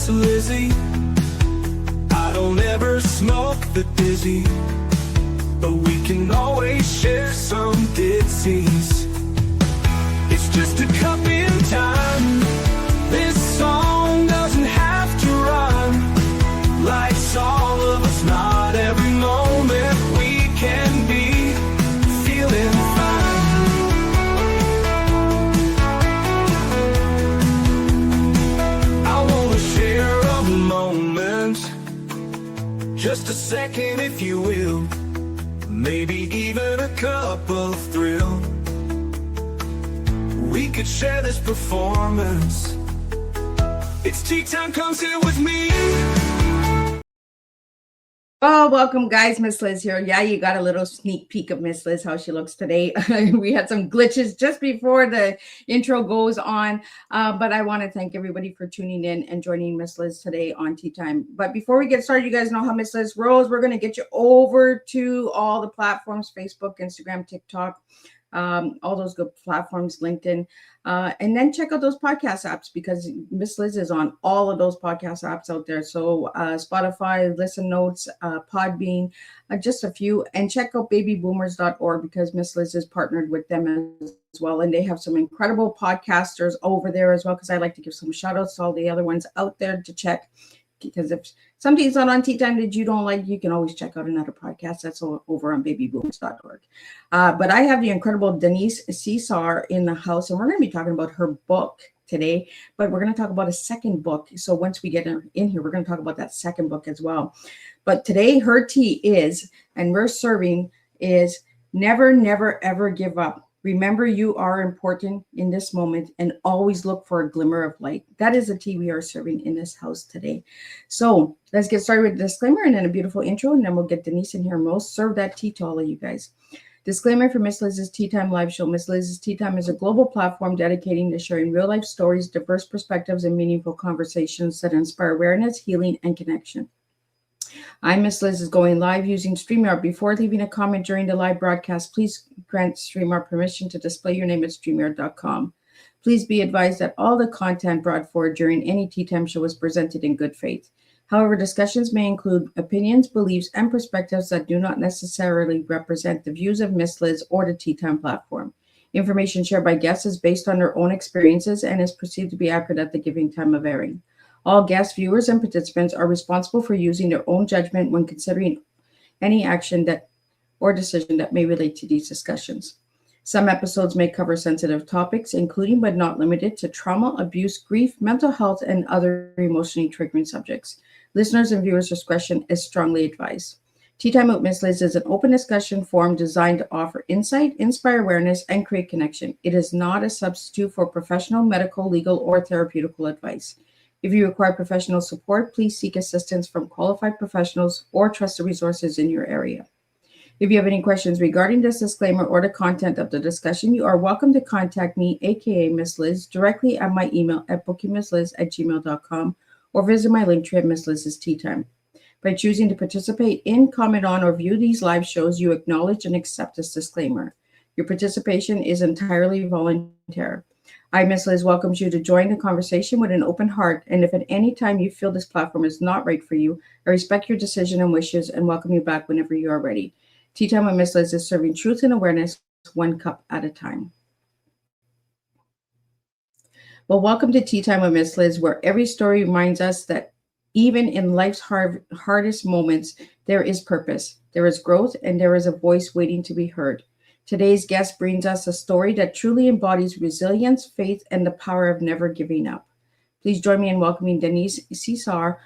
Miss Lizzie. I don't ever smoke the dizzy, but we can always share some ditties. It's just a cup in time. This song doesn't have to run. Life's all of us, not every moment we can be feeling fine. I wanna share a moment, just a second if you will, maybe even a cup of thrill. We could share this performance. It's tea time, come sit with me. Oh, welcome guys, Miss Liz here. Yeah, you got a little sneak peek of Miss Liz, how she looks today. We had some glitches just before the intro goes on, but I want to thank everybody for tuning in and joining Miss Liz today on Tea Time. But before we get started, you guys know how Miss Liz rolls. We're going to get you over to all the platforms, Facebook, Instagram, TikTok, all those good platforms, LinkedIn, and then check out those podcast apps, because Miss Liz is on all of those podcast apps out there. So Spotify, Listen Notes, Podbean, just a few, and check out babyboomers.org, because Miss Liz is partnered with them as well. And they have some incredible podcasters over there as well, because I like to give some shout outs to all the other ones out there to check. Because if something's not on Tea Time that you don't like, you can always check out another podcast that's over on babyboomers.org. But I have the incredible Denise Cesare in the house, and we're going to be talking about her book today, but we're going to talk about a second book. So once we get in here, we're going to talk about that second book as well. But today her tea is, and we're serving, is never, never, ever give up. Remember, you are important in this moment, and always look for a glimmer of light. That is the tea we are serving in this house today. So let's get started with the disclaimer and then a beautiful intro, and then we'll get Denise in here and we'll serve that tea to all of you guys. Disclaimer for Miss Liz's Tea Time live show. Miss Liz's Tea Time is a global platform dedicating to sharing real life stories, diverse perspectives, and meaningful conversations that inspire awareness, healing, and connection. I'm Miss Liz is going live using StreamYard. Before leaving a comment during the live broadcast, please grant StreamYard permission to display your name at StreamYard.com. Please be advised that all the content brought forward during any Tea Time show is presented in good faith. However, discussions may include opinions, beliefs, and perspectives that do not necessarily represent the views of Miss Liz or the Tea Time platform. Information shared by guests is based on their own experiences and is perceived to be accurate at the given time of airing. All guests, viewers, and participants are responsible for using their own judgment when considering any action or decision that may relate to these discussions. Some episodes may cover sensitive topics, including but not limited to trauma, abuse, grief, mental health, and other emotionally triggering subjects. Listeners' and viewers' discretion is strongly advised. Tea Time with Miss Liz is an open discussion forum designed to offer insight, inspire awareness, and create connection. It is not a substitute for professional, medical, legal, or therapeutical advice. If you require professional support, please seek assistance from qualified professionals or trusted resources in your area. If you have any questions regarding this disclaimer or the content of the discussion, you are welcome to contact me, aka Miss Liz, directly at my email at bookingmissliz@gmail.com, or visit my link tree at Miss Liz's Tea Time. By choosing to participate in, comment on, or view these live shows, you acknowledge and accept this disclaimer. Your participation is entirely voluntary. I, Miss Liz, welcomes you to join the conversation with an open heart, and if at any time you feel this platform is not right for you, I respect your decision and wishes and welcome you back whenever you are ready. Tea Time with Miss Liz is serving truth and awareness one cup at a time. Well, welcome to Tea Time with Miss Liz, where every story reminds us that even in life's hardest moments, there is purpose, there is growth, and there is a voice waiting to be heard. Today's guest brings us a story that truly embodies resilience, faith, and the power of never giving up. Please join me in welcoming Denise Cesare,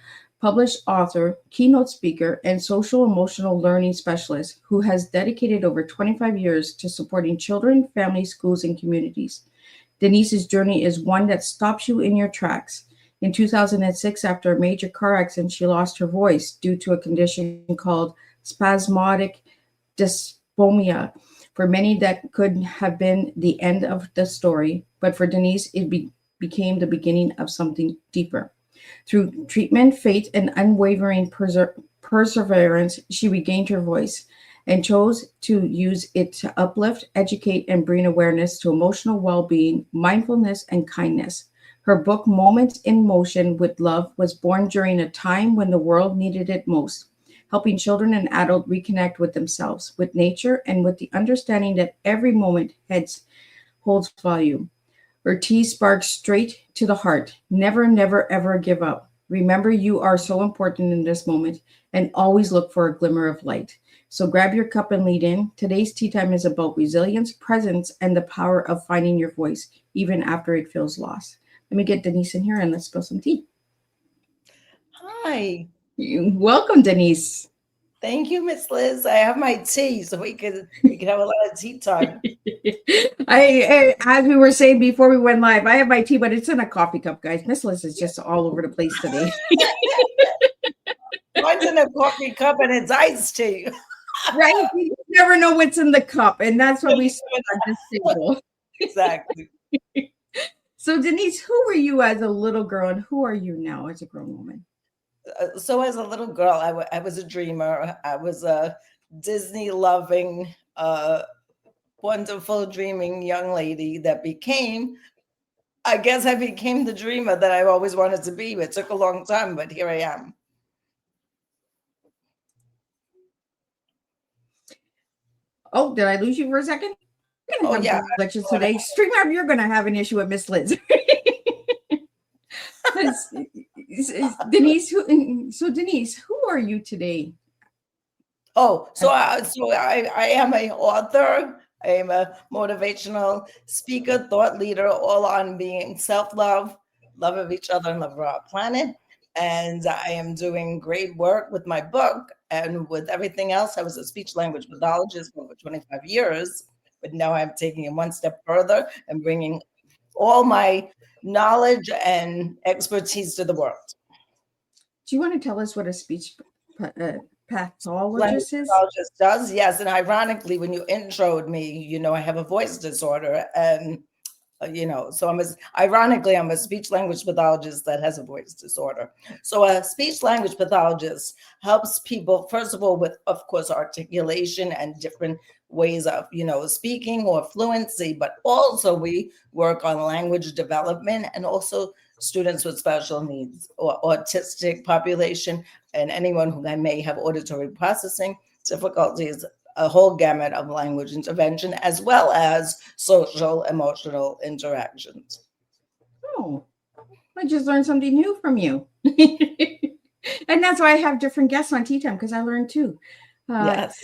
published author, keynote speaker, and social emotional learning specialist who has dedicated over 25 years to supporting children, families, schools, and communities. Denise's journey is one that stops you in your tracks. In 2006, after a major car accident, she lost her voice due to a condition called spasmodic dysphonia. For many, that could have been the end of the story, but for Denise, it became the beginning of something deeper. Through treatment, faith, and unwavering perseverance, she regained her voice and chose to use it to uplift, educate, and bring awareness to emotional well-being, mindfulness, and kindness. Her book, Moments in Motion with Love, was born during a time when the world needed it most, helping children and adults reconnect with themselves, with nature, and with the understanding that every moment holds value. Her tea sparks straight to the heart. Never, never, ever give up. Remember, you are so important in this moment, and always look for a glimmer of light. So grab your cup and lead in. Today's tea time is about resilience, presence, and the power of finding your voice, even after it feels lost. Let me get Denise in here and let's spill some tea. Hi. Welcome, Denise. Thank you, Miss Liz. I have my tea, so we could have a lot of tea time. As we were saying before we went live, I have my tea, but it's in a coffee cup, guys. Miss Liz is just all over the place today. Mine's in a coffee cup and it's iced tea. Right? You never know what's in the cup, and that's what we said on this table. Exactly. So, Denise, who were you as a little girl, and who are you now as a grown woman? So as a little girl, I was a dreamer. I was a Disney-loving, wonderful, dreaming young lady that I guess I became the dreamer that I always wanted to be. It took a long time, but here I am. Oh, did I lose you for a second? Oh, yeah. Glitches today. StreamYard, you're going to have an issue with Miss Liz. Denise, who are you today? Oh, so I am an author. I am a motivational speaker, thought leader, all on being self-love, love of each other, and love of our planet. And I am doing great work with my book and with everything else. I was a speech language pathologist for over 25 years, but now I'm taking it one step further and bringing all my knowledge and expertise to the world. Do you want to tell us what a speech pathologist is? Pathologist does, yes. And ironically, when you introed me, I have a voice disorder, and so I'm a speech language pathologist that has a voice disorder. So a speech language pathologist helps people, first of all, with, of course, articulation and different ways of, speaking or fluency, but also we work on language development and also students with special needs or autistic population and anyone who may have auditory processing difficulties, a whole gamut of language intervention, as well as social emotional interactions. Oh, I just learned something new from you. And that's why I have different guests on Tea Time, because I learned too. Yes.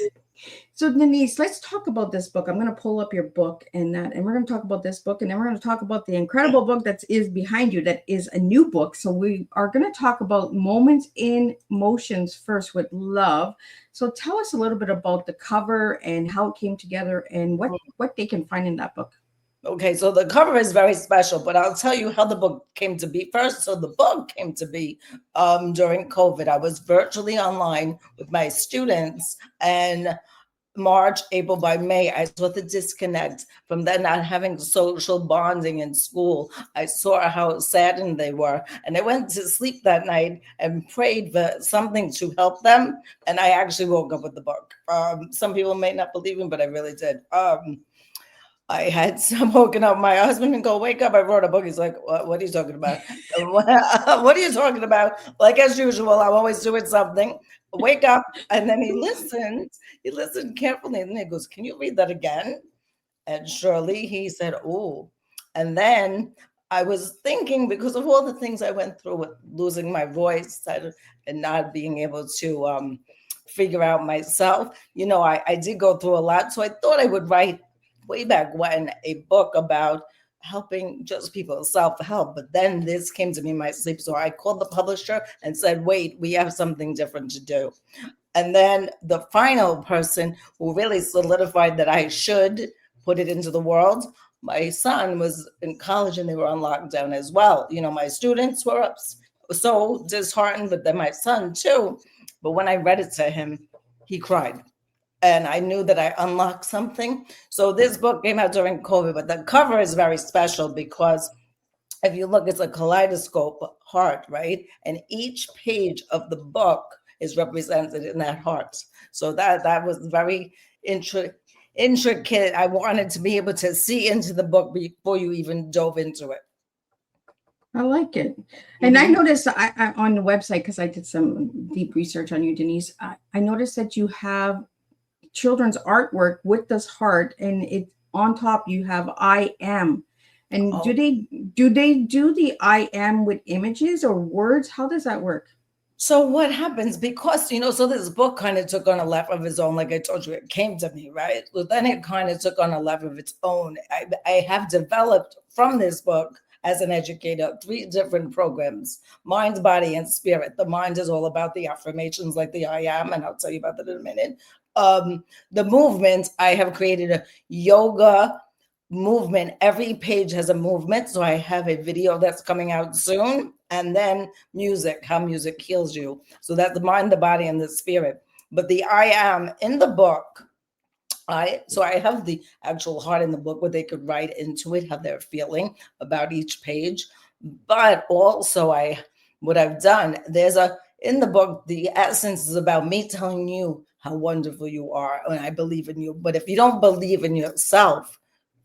So Denise, let's talk about this book. I'm going to pull up your book and we're going to talk about this book, and then we're going to talk about the incredible book that is behind you, that is a new book. So we are going to talk about Moments in Motions first with Love. So tell us a little bit about the cover and how it came together and what they can find in that book. Okay, so the cover is very special, but I'll tell you how the book came to be first. So the book came to be during COVID. I was virtually online with my students, and March, April, by May, I saw the disconnect from them not having social bonding in school. I saw how saddened they were. And I went to sleep that night and prayed for something to help them. And I actually woke up with the book. Some people may not believe me, but I really did. I had woken up my husband and go, wake up. I wrote a book. He's like, what are you talking about? What are you talking about? Like, as usual, I'm always doing something. Wake up. And then he listened carefully. And then he goes, can you read that again? And surely he said, oh. And then I was thinking, because of all the things I went through with losing my voice and not being able to figure out myself, I did go through a lot. So I thought I would write way back when a book about helping just people self-help. But then this came to me in my sleep. So I called the publisher and said, wait, we have something different to do. And then the final person who really solidified that I should put it into the world, my son was in college and they were on lockdown as well. My students were so disheartened, but then my son too. But when I read it to him, he cried. And I knew that I unlocked something. So this book came out during COVID, but the cover is very special because if you look, it's a kaleidoscope heart, right? And each page of the book is represented in that heart. So that was very intricate. I wanted to be able to see into the book before you even dove into it. I like it. And I noticed I on the website, because I did some deep research on you, Denise, I noticed that you have children's artwork with this heart, and it on top you have I am. And Oh. do the I am with images or words? How does that work? So what happens, because so this book kind of took on a life of its own. Like I told you, it came to me, right? Well, then it kind of took on a life of its own. I have developed from this book as an educator 3 different programs: mind, body, and spirit. The mind is all about the affirmations, like the I am, and I'll tell you about that in a minute. The movement, I have created a yoga movement. Every page has a movement. So I have a video that's coming out soon. And then music, how music heals you. So that's the mind, the body, and the spirit. But the I am in the book, I have the actual heart in the book where they could write into it how they're feeling about each page. But also what I've done, in the book, the essence is about me telling you how wonderful you are, and I believe in you. But if you don't believe in yourself,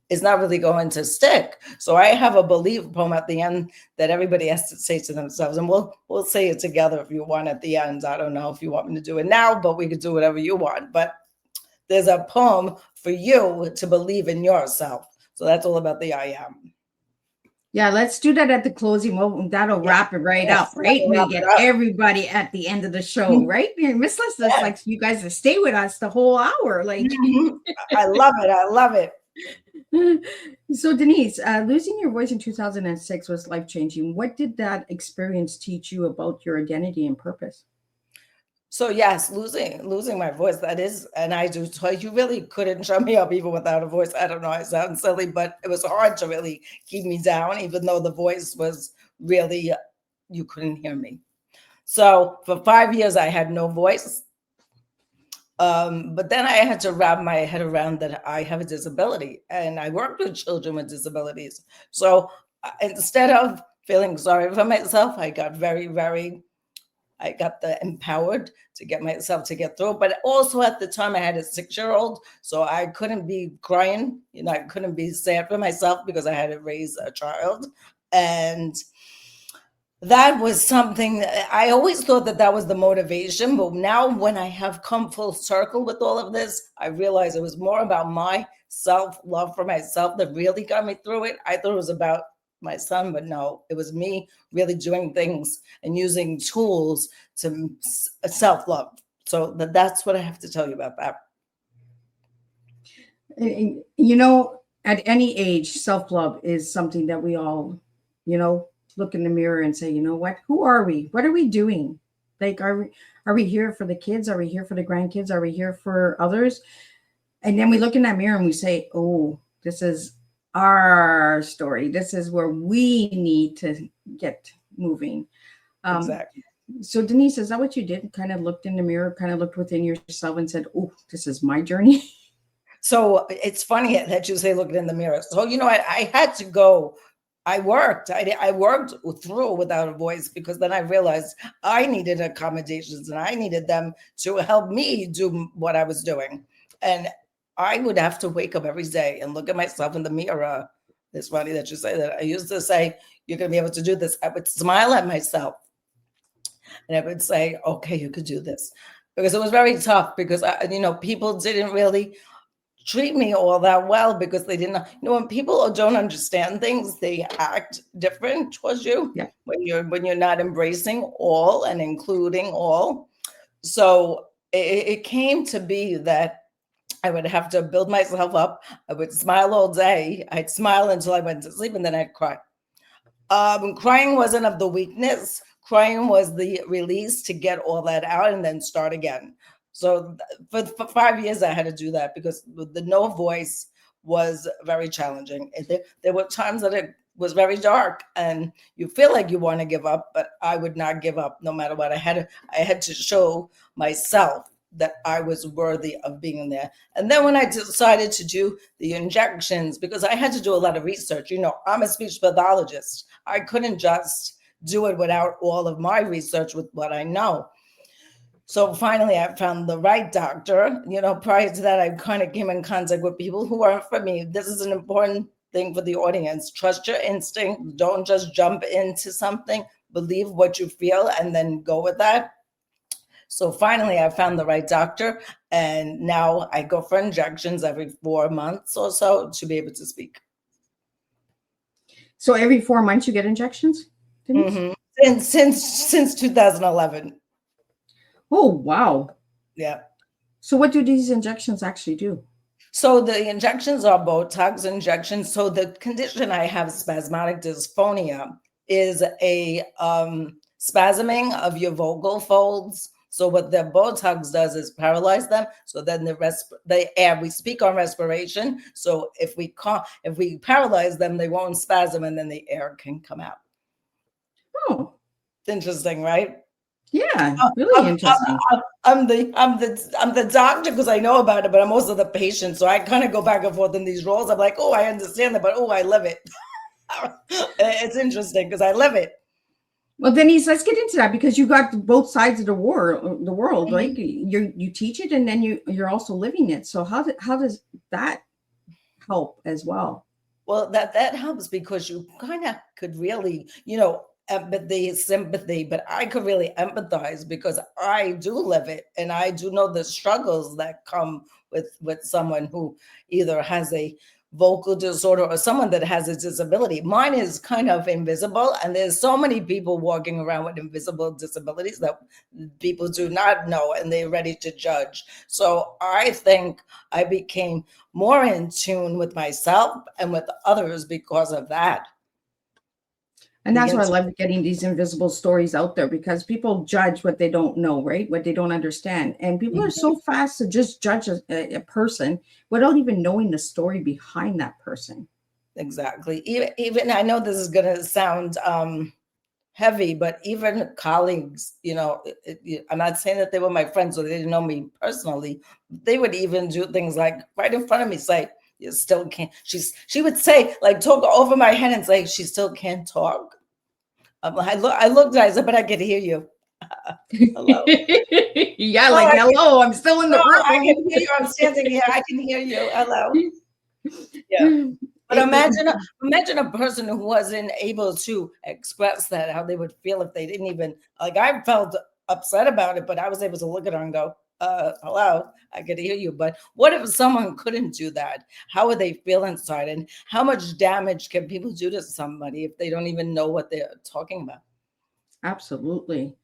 it's not really going to stick. So I have a belief poem at the end that everybody has to say to themselves, and we'll say it together if you want at the end. I don't know if you want me to do it now, but we could do whatever you want. But there's a poem for you to believe in yourself. So that's all about the I am. Yeah, let's do that at the closing. Well, that'll wrap it right up, right? We get everybody at the end of the show, right? Miss Liz, that's like you guys to stay with us the whole hour. Like, I love it. I love it. So Denise, losing your voice in 2006 was life-changing. What did that experience teach you about your identity and purpose? So yes, losing my voice, that is, and I do tell you, really couldn't shut me up even without a voice. I don't know, I sound silly, but it was hard to really keep me down, even though the voice was really, you couldn't hear me. So for 5 years, I had no voice. But then I had to wrap my head around that I have a disability, and I worked with children with disabilities. So instead of feeling sorry for myself, I got I got the empowered to get myself to get through. But also at the time I had a 6-year-old, so I couldn't be crying. I couldn't be sad for myself because I had to raise a child. And that was something that I always thought that was the motivation. But now when I have come full circle with all of this, I realize it was more about my self-love for myself that really got me through it. I thought it was about my son, but no, it was me really doing things and using tools to self-love. So that's what I have to tell you about that. At any age, self-love is something that we all, look in the mirror and say, you know what, who are we? What are we doing? Like, are we here for the kids? Are we here for the grandkids? Are we here for others? And then we look in that mirror and we say, oh, this is our story. This is where we need to get moving. Exactly. So Denise, is that what you did? Kind of looked in the mirror, kind of looked within yourself and said, oh, this is my journey. So it's funny that you say look in the mirror. So, I had to go. I worked through without a voice, because then I realized I needed accommodations and I needed them to help me do what I was doing. And I would have to wake up every day and look at myself in the mirror. It's funny that you say that. I used to say, you're going to be able to do this. I would smile at myself and I would say, okay, you could do this. Because it was very tough, because, people didn't really treat me all that well, because they didn't, when people don't understand things, they act different towards you. Yeah. When you're not embracing all and including all. So it came to be that I would have to build myself up. I would smile all day. I'd smile until I went to sleep, and then I'd cry. Crying wasn't of the weakness. Crying was the release to get all that out and then start again. So for 5 years, I had to do that, because the no voice was very challenging. There were times that it was very dark and you feel like you want to give up, but I would not give up no matter what. I had to show myself that I was worthy of being there. And then when I decided to do the injections, because I had to do a lot of research, I'm a speech pathologist. I couldn't just do it without all of my research with what I know. So finally, I found the right doctor. Prior to that, I kind of came in contact with people who weren't for me. This is an important thing for the audience. Trust your instinct. Don't just jump into something. Believe what you feel and then go with that. So finally, I found the right doctor, and now I go for injections every 4 months or so to be able to speak. So every 4 months you get injections, Denise? Mm-hmm. Since 2011. Oh, wow. Yeah. So what do these injections actually do? So the injections are Botox injections. So the condition I have, spasmodic dysphonia, is a spasming of your vocal folds. So what the Botox does is paralyze them. So then the air, we speak on respiration. So if we paralyze them, they won't spasm, and then the air can come out. Oh, It's interesting, right? yeah, really interesting. I'm the doctor because I know about it, but I'm also the patient. So I kind of go back and forth in these roles. I'm like, oh, I understand that, but oh, I live it. It's interesting because I live it. Well, Denise, let's get into that because you got both sides of the world, right? You teach it and then you're also living it. So how does that help as well? Well, that helps because you kind of could really, empathy, sympathy, but I could really empathize because I do live it, and I do know the struggles that come with someone who either has a vocal disorder or someone that has a disability. Mine is kind of invisible, and there's so many people walking around with invisible disabilities that people do not know, and they're ready to judge. So I think I became more in tune with myself and with others because of that. And that's why I love getting these invisible stories out there because people judge what they don't know, right? What they don't understand. And people are so fast to just judge a person without even knowing the story behind that person. Exactly. Even I know this is going to sound heavy, but even colleagues, I'm not saying that they were my friends or they didn't know me personally. They would even do things like right in front of me, say, you still can't. She would say, like, talk over my head and say, she still can't talk. I looked at her, I said, but I could hear you. Hello. Yeah, like, hello, I'm still in the room. I can hear you. I'm standing here. I can hear you. Hello. Yeah. But imagine a person who wasn't able to express that, how they would feel if they didn't even, like, I felt upset about it, but I was able to look at her and go, hello, I could hear you. But what if someone couldn't do that? How would they feel inside? And how much damage can people do to somebody if they don't even know what they're talking about? Absolutely.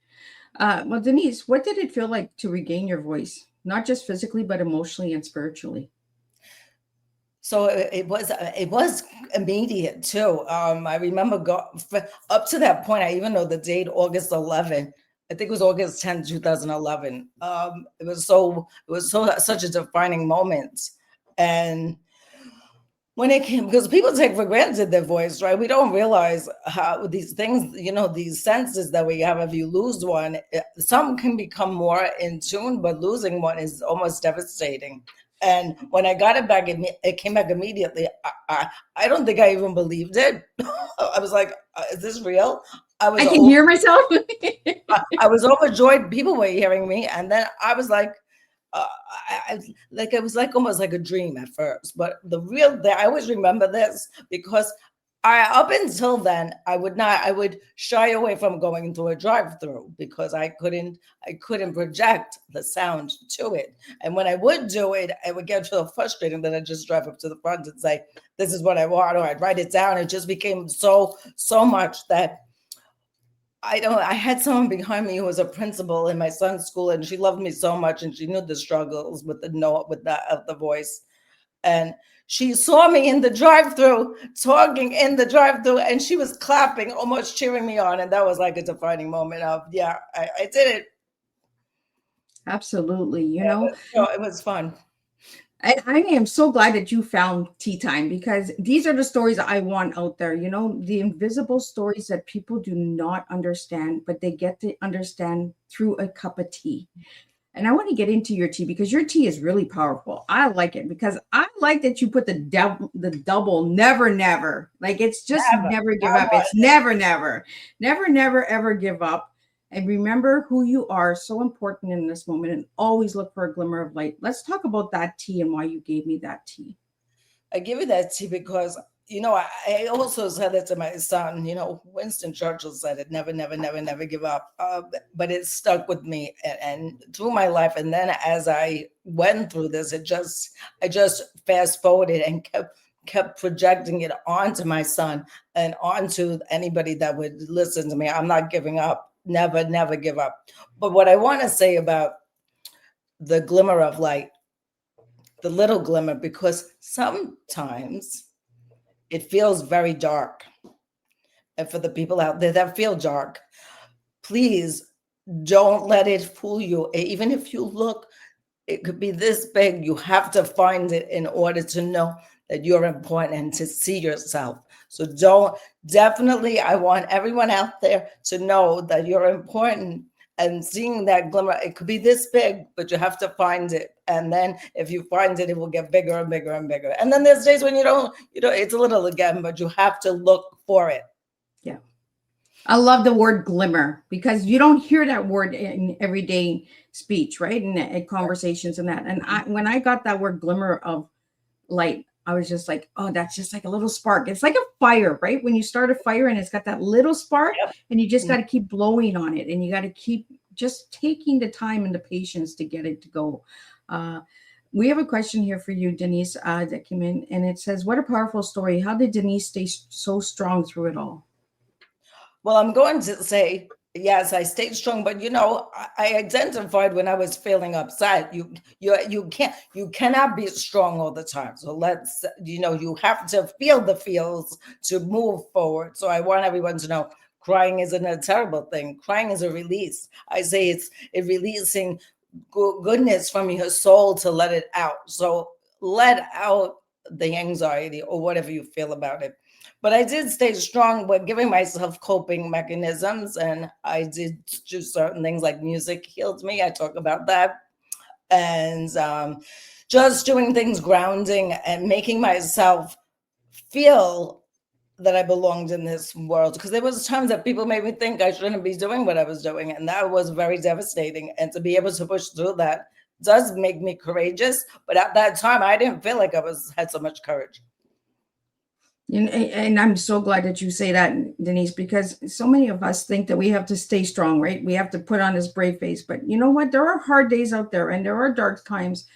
Well, Denise, what did it feel like to regain your voice, not just physically, but emotionally and spiritually? So it was immediate too. I remember up to that point. I even know the date, August 11th. I think it was August 10th, 2011. It was such a defining moment. And when it came, because people take for granted their voice, right? We don't realize how these things, these senses that we have, if you lose one, some can become more in tune, but losing one is almost devastating. And when I got it back, it came back immediately. I don't think I even believed it. I was like, is this real? I can hear myself. I was overjoyed. People were hearing me. And then I was like, it was like almost like a dream at first. But I always remember this because up until then, I would shy away from going into a drive-through because I couldn't project the sound to it. And when I would do it, I would get so frustrated that I'd just drive up to the front and say, this is what I want, or I'd write it down. It just became so much that I had someone behind me who was a principal in my son's school, and she loved me so much, and she knew the struggles with the voice. And she saw me in the drive-through, talking in the drive-through, and she was clapping, almost cheering me on. And that was like a defining moment of, yeah, I did it. Absolutely. It was fun. I am so glad that you found Teatime because these are the stories I want out there, the invisible stories that people do not understand, but they get to understand through a cup of tea. And I want to get into your tea because your tea is really powerful. I like it because I like that you put the double never. Like it's just never give up. It's never ever give up. And remember who you are, so important in this moment, and always look for a glimmer of light. Let's talk about that tea and why you gave me that tea. I give you that tea because, I also said it to my son. Winston Churchill said it: never, never, never, never give up. But it stuck with me, and through my life. And then as I went through this, I just fast forwarded and kept projecting it onto my son and onto anybody that would listen to me. I'm not giving up. Never, never give up. But what I want to say about the glimmer of light, the little glimmer, because sometimes it feels very dark. And for the people out there that feel dark, please don't let it fool you. Even if you look, it could be this big. You have to find it in order to know that you're important and to see yourself. So definitely, I want everyone out there to know that you're important, and seeing that glimmer. It could be this big, but you have to find it. And then if you find it, it will get bigger and bigger and bigger. And then there's days when it's a little again, but you have to look for it. Yeah. I love the word glimmer, because you don't hear that word in everyday speech, right? In conversations and that. And when I got that word glimmer of light, I was just like, oh, that's just like a little spark. It's like a fire, right? When you start a fire and it's got that little spark, yep. And you just got to keep blowing on it, and you got to keep just taking the time and the patience to get it to go. We have a question here for you, Denise, that came in, and it says, what a powerful story. How did Denise stay so strong through it all? Well, I'm going to say, yes, I stayed strong, but I identified when I was feeling upset. You cannot be strong all the time. So you have to feel the feels to move forward. So I want everyone to know crying isn't a terrible thing. Crying is a release. I say it's releasing goodness from your soul to let it out. So let out the anxiety or whatever you feel about it. But I did stay strong with giving myself coping mechanisms, and I did do certain things like music healed me. I talk about that. And just doing things grounding and making myself feel that I belonged in this world. Because there was times that people made me think I shouldn't be doing what I was doing. And that was very devastating. And to be able to push through that does make me courageous. But at that time, I didn't feel like I had so much courage. And I'm so glad that you say that, Denise, because so many of us think that we have to stay strong, right? We have to put on this brave face. But you know what? There are hard days out there, and there are dark times.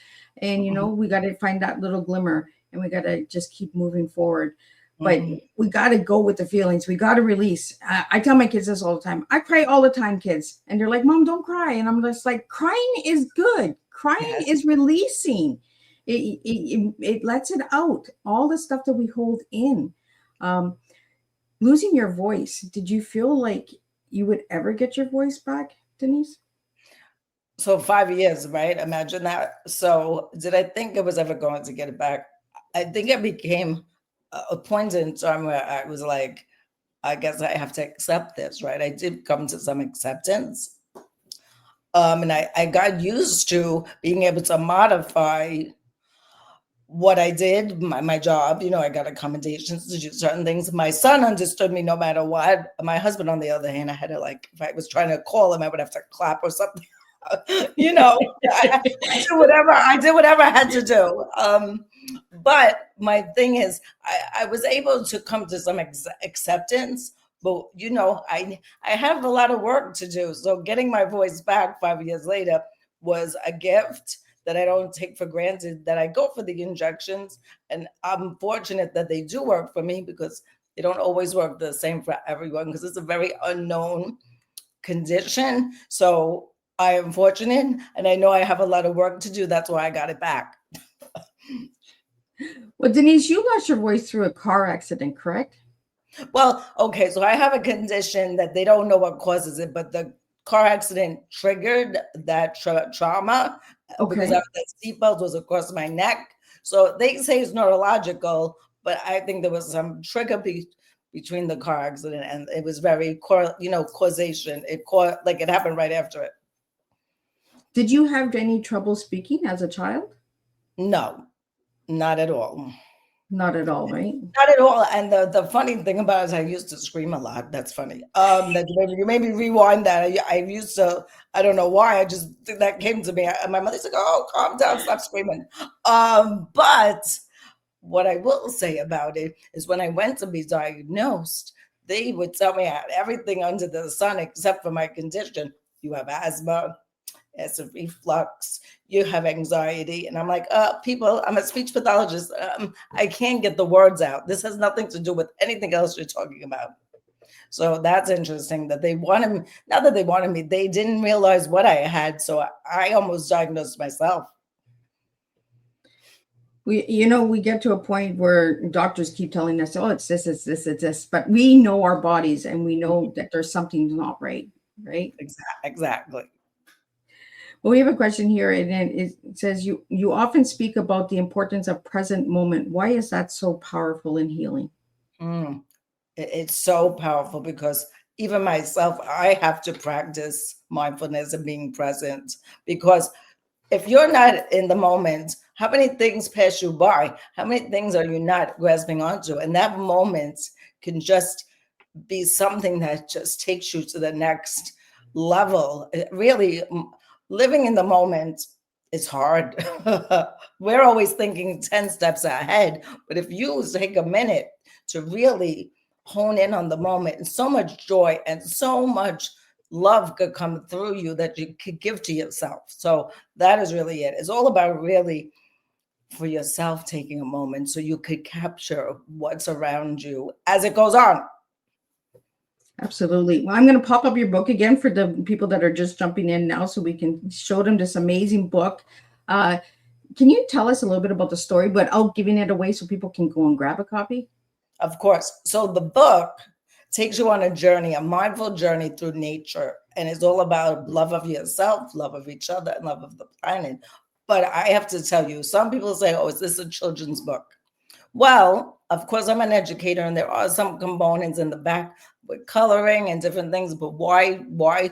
And, we got to find that little glimmer, and we got to just keep moving forward. But we got to go with the feelings. We got to release. I tell my kids this all the time. I cry all the time, kids. And they're like, Mom, don't cry. And I'm just like, crying is good. Crying is releasing. It lets it out, all the stuff that we hold in. Losing your voice, did you feel like you would ever get your voice back, Denise? So 5 years, right? Imagine that. So did I think I was ever going to get it back? I think it became a point in time where I was like, I guess I have to accept this, right? I did come to some acceptance. And I got used to being able to modify what I did, my job. I got accommodations to do certain things. My son understood me no matter what. My husband, on the other hand, I had to if I was trying to call him, I would have to clap or something. I did whatever I had to do. But my thing is, I was able to come to some acceptance. But, I have a lot of work to do. So getting my voice back 5 years later was a gift that I don't take for granted, that I go for the injections. And I'm fortunate that they do work for me, because they don't always work the same for everyone, because it's a very unknown condition. So I am fortunate, and I know I have a lot of work to do. That's why I got it back. Well, Denise, you lost your voice through a car accident, correct? Well, okay. So I have a condition that they don't know what causes it, but the car accident triggered that trauma. Okay. Because the seatbelt was across my neck. So they say it's neurological, but I think there was some trigger between the car accident, and it was very, causation. It happened right after it. Did you have any trouble speaking as a child? No, not at all. Not at all, right? Not at all. And the funny thing about it is I used to scream a lot. That's funny. You made me rewind that. I used to, I don't know why, that came to me. My mother's like, oh, calm down, stop screaming. But what I will say about it is when I went to be diagnosed, they would tell me I had everything under the sun except for my condition. You have asthma, acid reflux, you have anxiety. And I'm like, people, I'm a speech pathologist. I can't get the words out. This has nothing to do with anything else you're talking about. So that's interesting that they wanted me, not that they wanted me, they didn't realize what I had. So I almost diagnosed myself. We get to a point where doctors keep telling us, oh, it's this, it's this, it's this, but we know our bodies and we know that there's something not right, right? Exactly. Well, we have a question here, and it says, you often speak about the importance of present moment. Why is that so powerful in healing? It's so powerful because even myself, I have to practice mindfulness and being present, because if you're not in the moment, how many things pass you by? How many things are you not grasping onto? And that moment can just be something that just takes you to the next level. It really, living in the moment is hard. We're always thinking 10 steps ahead. But if you take a minute to really hone in on the moment, and so much joy and so much love could come through you that you could give to yourself. So that is really it. It's all about really for yourself taking a moment so you could capture what's around you as it goes on. Absolutely. Well, I'm going to pop up your book again for the people that are just jumping in now so we can show them this amazing book. Can you tell us a little bit about the story without giving it away so people can go and grab a copy? Of course. So the book takes you on a journey, a mindful journey through nature. And it's all about love of yourself, love of each other, and love of the planet. But I have to tell you, some people say, oh, is this a children's book? Well, of course, I'm an educator, and there are some components in the back with coloring and different things. But why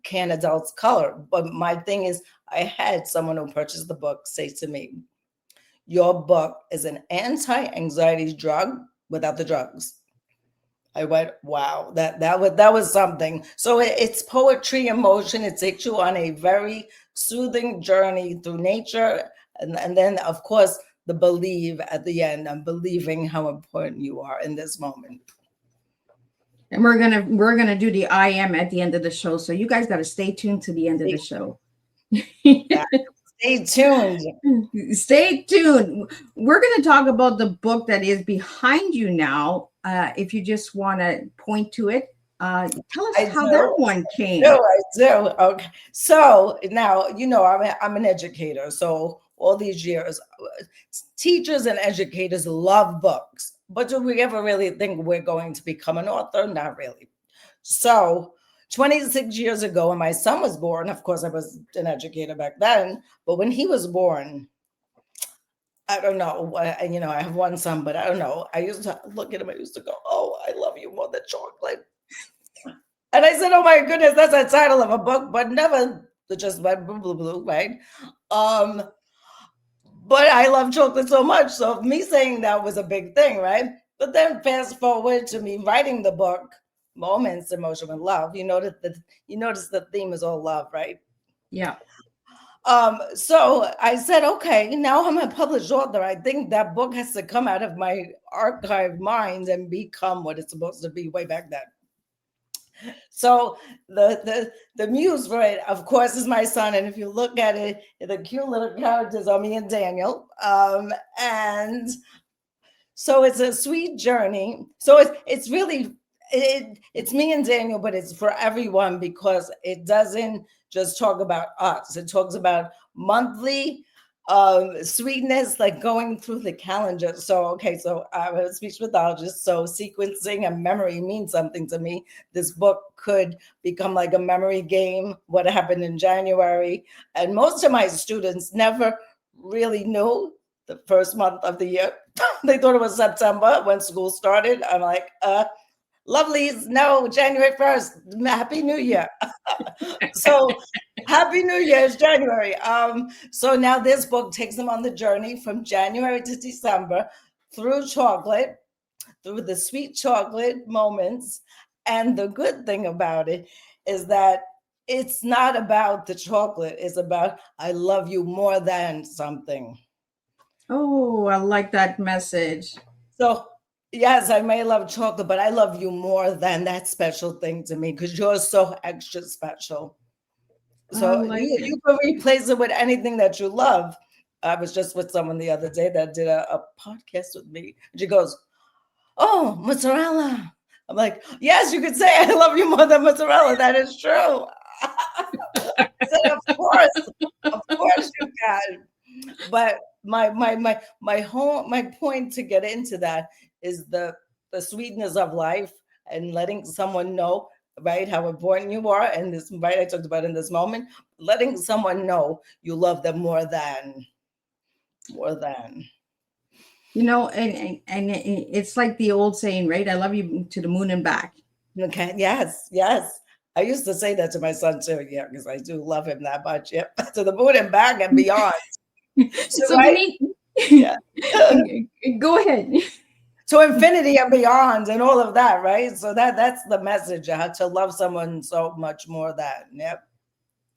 can't adults color? But my thing is, I had someone who purchased the book say to me, your book is an anti-anxiety drug without the drugs. I went, wow, that was something. So it's poetry in motion. It takes you on a very soothing journey through nature. And then, of course, the believe at the end. I'm believing how important you are in this moment. And we're gonna do the I am at the end of the show. So you guys got to stay tuned to the end of the show. Yeah. Stay tuned. Stay tuned. We're going to talk about the book that is behind you now. If you just want to point to it, tell us how that one came. I do. Okay. So now, I'm an educator. So all these years, teachers and educators love books. But do we ever really think we're going to become an author? Not really. So 26 years ago, when my son was born, of course, I was an educator back then, but when he was born, I don't know, I have one son, but I don't know. I used to look at him, I used to go, oh, I love you more than chocolate. And I said, oh my goodness, that's the title of a book, but never just blah, blah, blah, blah, right? But I love chocolate so much. So me saying that was a big thing, right? But then fast forward to me writing the book, Moments, Emotion, and Love. You notice the theme is all love, right? Yeah. So I said, okay, now I'm a published author. I think that book has to come out of my archived mind and become what it's supposed to be way back then. So the muse for it, of course, is my son. And if you look at it, the cute little characters are me and Daniel. And so it's a sweet journey. So it's really, it's me and Daniel, but it's for everyone because it doesn't just talk about us. It talks about monthly sweetness, like going through the calendar. So I'm a speech pathologist, so sequencing and memory means something to me. This book could become like a memory game, what happened in January. And most of my students never really knew the first month of the year. They thought it was September when school started. I'm like, lovelies, no, January 1st, Happy New Year. So Happy New Year is January. So now this book takes them on the journey from January to December through chocolate, through the sweet chocolate moments. And the good thing about it is that it's not about the chocolate. It's about, I love you more than something. Oh, I like that message. So, yes, I may love chocolate, but I love you more than that special thing to me because you're so extra special. I So like it. you can replace it with anything that you love. I was just with someone the other day that did a podcast with me. And she goes, "Oh, mozzarella." I'm like, "Yes, you could say I love you more than mozzarella. That is true." I said, of course you can. But my point to get into that is the sweetness of life and letting someone know, right, how important you are. And this, right, I talked about in this moment, letting someone know you love them more than. You know, and it's like the old saying, right? I love you to the moon and back. Okay. Yes. Yes. I used to say that to my son too. Yeah, because I do love him that much. Yep. To the moon and back and beyond. So, So right. Denise, Yeah. go ahead. To infinity and beyond and all of that, right? So that's the message. I had to love someone so much more than. Yep.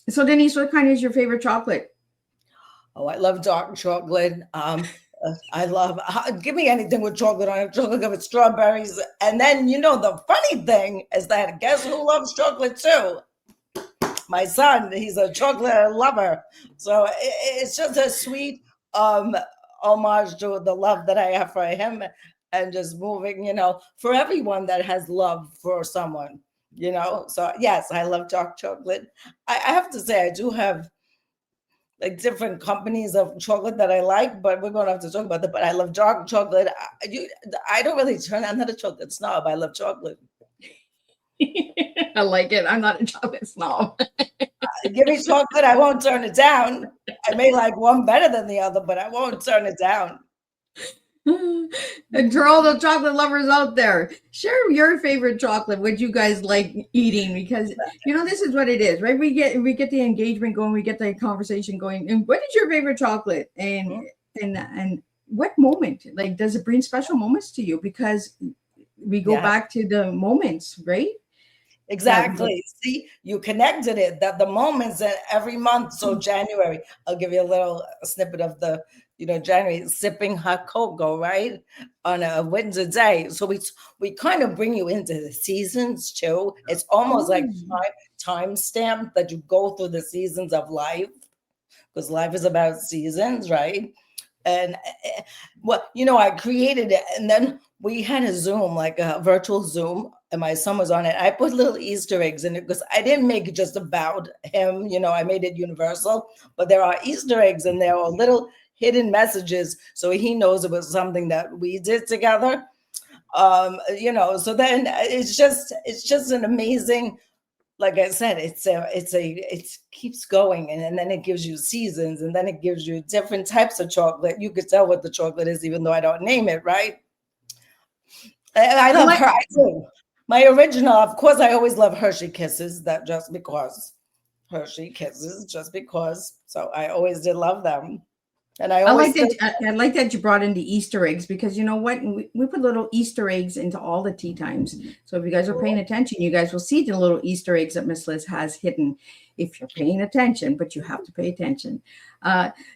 So Denise, what kind is your favorite chocolate? Oh, I love dark chocolate. I love, give me anything with chocolate on it, chocolate with strawberries. And then, the funny thing is that guess who loves chocolate too? My son. He's a chocolate lover. So it's just a sweet homage to the love that I have for him and just moving, for everyone that has love for someone, So, yes, I love dark chocolate. I have to say, I do have like different companies of chocolate that I like, but we're going to have to talk about that. But I love dark chocolate. I don't really I'm not a chocolate snob. I love chocolate. I like it. I'm not a chocolate snob. Give me chocolate, I won't turn it down. I may like one better than the other, but I won't turn it down. And for all the chocolate lovers out there, share your favorite chocolate, what you guys like eating, because this is what it is, right? We get the engagement going, we get the conversation going. And what is your favorite chocolate? And what moment? Like, does it bring special moments to you? Because we go back to the moments, right? Exactly. See, you connected it, that the moments that every month. So January, I'll give you a little snippet of the, January, sipping hot cocoa, right? On a winter day. So we kind of bring you into the seasons too. It's almost like time stamp that you go through the seasons of life, because life is about seasons, right? And I created it, and then we had a Zoom, like a virtual Zoom, and my son was on it. I put little Easter eggs in it because I didn't make it just about him. I made it universal, but there are Easter eggs and there are little hidden messages, so he knows it was something that we did together. So then it's just an amazing. Like I said, it keeps going, and then it gives you seasons, and then it gives you different types of chocolate. You could tell what the chocolate is, even though I don't name it, right? And I love her. I do. My original, of course, I always love Hershey Kisses. That just because Hershey Kisses, just because. So I always did love them. And I like that you brought in the Easter eggs, because you know what? We put little Easter eggs into all the tea times. So if you guys are paying attention, you guys will see the little Easter eggs that Miss Liz has hidden if you're paying attention, but you have to pay attention.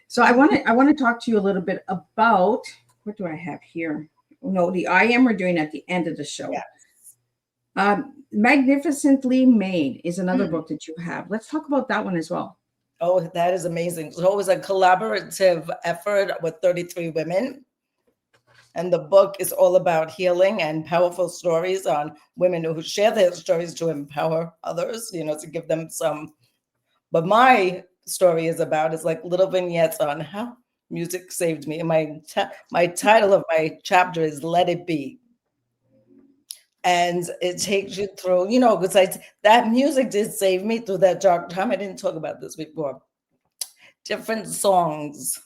So I want to talk to you a little bit about, what do I have here? No, the I Am we're doing at the end of the show. Yes. Magnificently Made is another book that you have. Let's talk about that one as well. Oh, that is amazing. So it was a collaborative effort with 33 women. And the book is all about healing and powerful stories on women who share their stories to empower others, to give them some. But my story is like little vignettes on how music saved me. And my title of my chapter is Let It Be. And it takes you through, because that music did save me through that dark time. I didn't talk about this before. Different songs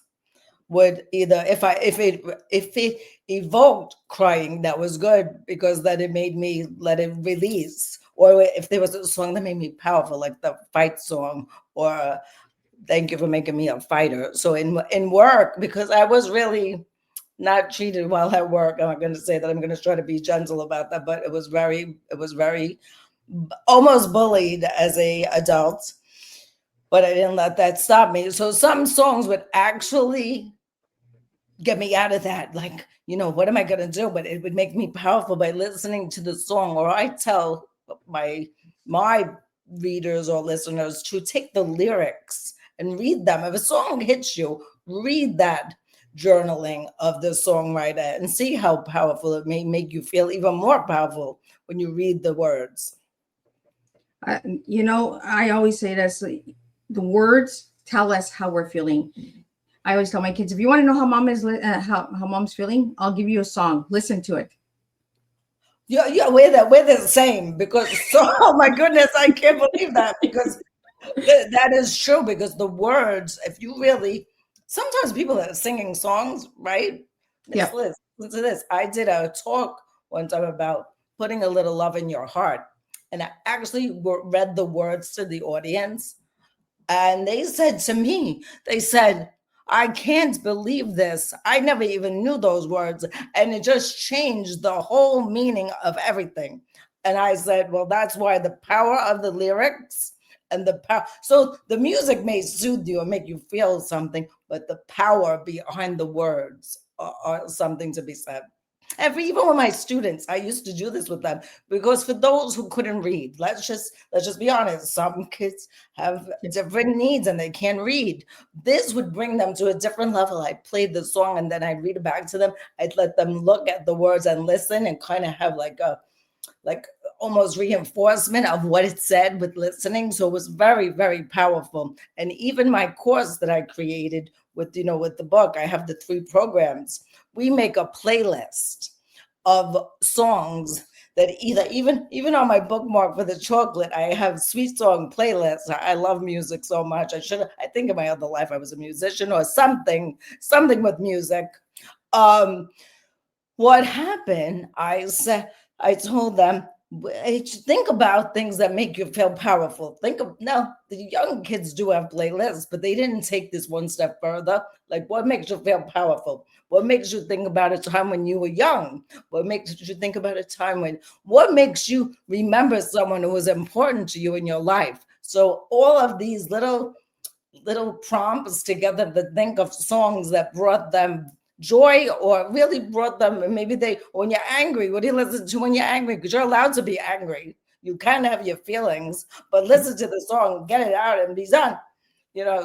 would either, if it evoked crying, that was good, because that it made me let it release. Or if there was a song that made me powerful, like the fight song, or Thank You for Making Me a Fighter. So in work, because I was really not treated well at work. I'm not going to say that. I'm going to try to be gentle about that, but it was very almost bullied as a adult, but I didn't let that stop me. So some songs would actually get me out of that. Like, what am I going to do? But it would make me powerful by listening to the song. Or I tell my readers or listeners to take the lyrics and read them. If a song hits you, read that journaling of the songwriter and see how powerful it may make you feel, even more powerful when you read the words. I always say this, the words tell us how we're feeling. I always tell my kids, if you want to know how mom is, how mom's feeling, I'll give you a song. Listen to it. Yeah, we're the same, because oh my goodness, I can't believe that, because that is true. Because the words, if you really, sometimes people are singing songs, right? Yeah. Listen to this. I did a talk one time about putting a little love in your heart, and I actually read the words to the audience, and they said to me, I can't believe this. I never even knew those words. And it just changed the whole meaning of everything. And I said, well, that's why the power of the lyrics and the power. So the music may soothe you and make you feel something, but the power behind the words are something to be said. And even with my students, I used to do this with them, because for those who couldn't read, let's just be honest, some kids have different needs and they can't read. This would bring them to a different level. I played the song and then I'd read it back to them. I'd let them look at the words and listen and kind of have like almost reinforcement of what it said with listening. So it was very, very powerful. And even my course that I created with the book, I have the 3 programs. We make a playlist of songs that even on my bookmark for the chocolate, I have sweet song playlists. I love music so much. I think in my other life I was a musician or something with music. What happened? I told them, think about things that make you feel powerful. Now the young kids do have playlists, but they didn't take this one step further. Like, what makes you feel powerful? What makes you think about a time when you were young? What makes you think about a time what makes you remember someone who was important to you in your life? So all of these little prompts together to think of songs that brought them joy, or really brought them, when you're angry, what do you listen to when you're angry? Because you're allowed to be angry. You can have your feelings, but listen to the song, get it out and be done.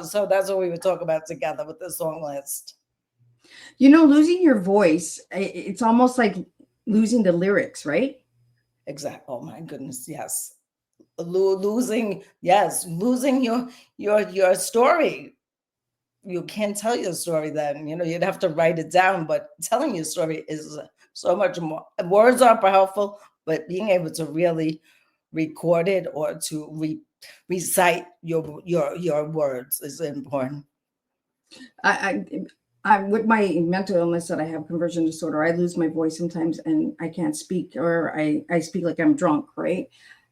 So that's what we would talk about together with the song list. Losing your voice, it's almost like losing the lyrics, right? Exactly. Oh my goodness. Yes. Losing your story. You can't tell your story then. You'd have to write it down, but telling your story is so much more. Words are powerful, but being able to really record it or to recite your words is important. I with my mental illness that I have, conversion disorder, I lose my voice sometimes and I can't speak, or I speak like I'm drunk, right?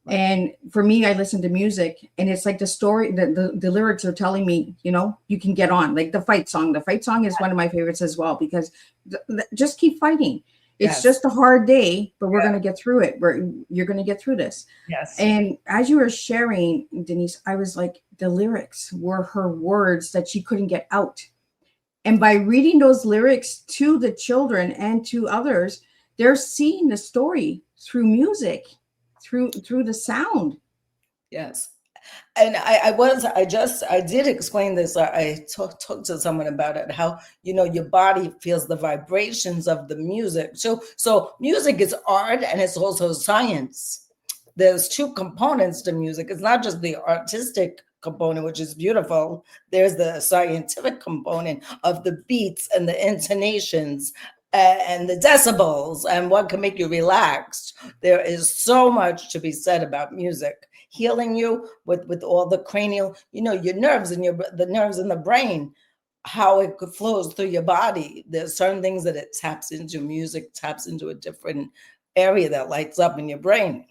And for me, I listen to music, and it's like the story, the lyrics are telling me, you can get on. Like the fight song. The fight song is one of my favorites as well, because just keep fighting. It's just a hard day, but we're going to get through it. You're going to get through this. Yes. And as you were sharing, Denise, I was like, the lyrics were her words that she couldn't get out. And by reading those lyrics to the children and to others, they're seeing the story through music, through the sound. Yes. And I did explain this. I talked to someone about it, how, your body feels the vibrations of the music. So music is art, and it's also science. There's 2 components to music. It's not just the artistic component, which is beautiful. There's the scientific component of the beats and the intonations and the decibels and what can make you relaxed. There is so much to be said about music, healing you with all the cranial, your nerves and the nerves in the brain, how it flows through your body. There's certain things that it taps into. Music taps into a different area that lights up in your brain.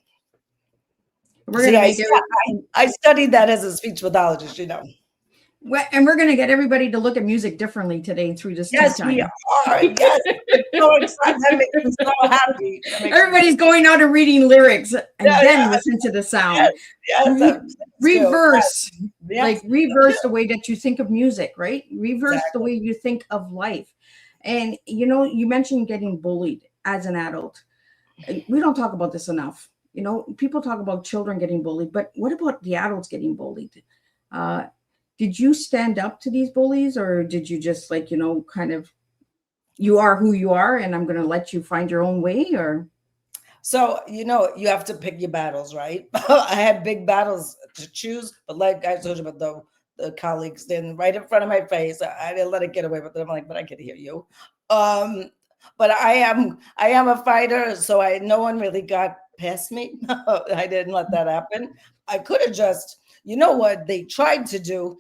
I studied that as a speech pathologist, And we're going to get everybody to look at music differently today through this. Yes, time. We are. Yes, so excited. That makes me so happy. Everybody's going out and reading lyrics and then listen to the sound. Yes, reverse, reverse the way that you think of music, right? Reverse the way you think of life. And, you mentioned getting bullied as an adult. We don't talk about this enough. People talk about children getting bullied, but what about the adults getting bullied? Did you stand up to these bullies, or did you just kind of, you are who you are and I'm going to let you find your own way? Or So, you have to pick your battles, right? I had big battles to choose, but like I told you about the colleagues standing right in front of my face, I didn't let it get away with it. I'm like, but I can hear you. But I am a fighter, so no one really got past me. I didn't let that happen. I could have just, what they tried to do.